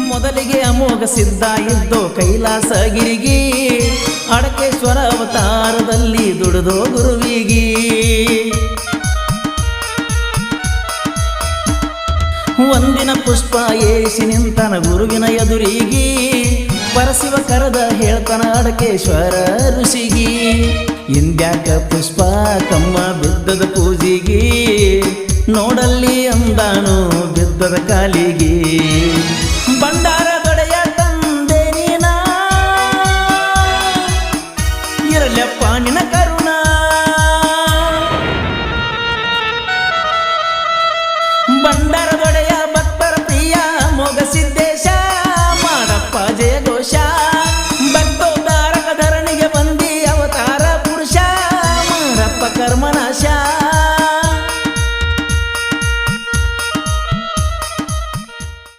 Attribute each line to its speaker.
Speaker 1: ಮೊದಲಿಗೆ ಅಮೋಘ ಸಿದ್ಧ ಇದ್ದೋ ಕೈಲಾಸಗಿರಿಗೆ ಅಡಕೇಶ್ವರ ಅವತಾರದಲ್ಲಿ ದುಡಿದೋ ಗುರುವಿಗೆ ಒಂದಿನ ಪುಷ್ಪ ಏರಿಸಿ ನಿಂತನ ಗುರುವಿನ ಎದುರಿಗೆ ಪರಶಿವ ಕರೆದ ಹೇಳ್ತನ ಅಡಕೇಶ್ವರ ಋಷಿಗಿ ಇಂದ್ಯಾಕ ಪುಷ್ಪ ಕಮ್ಮ ಬಿದ್ದದ ಪೂಜಿಗೆ ನೋಡಲ್ಲಿ ಅಂದಾನು ಬಿದ್ದದ ಕಾಲಿಗೆ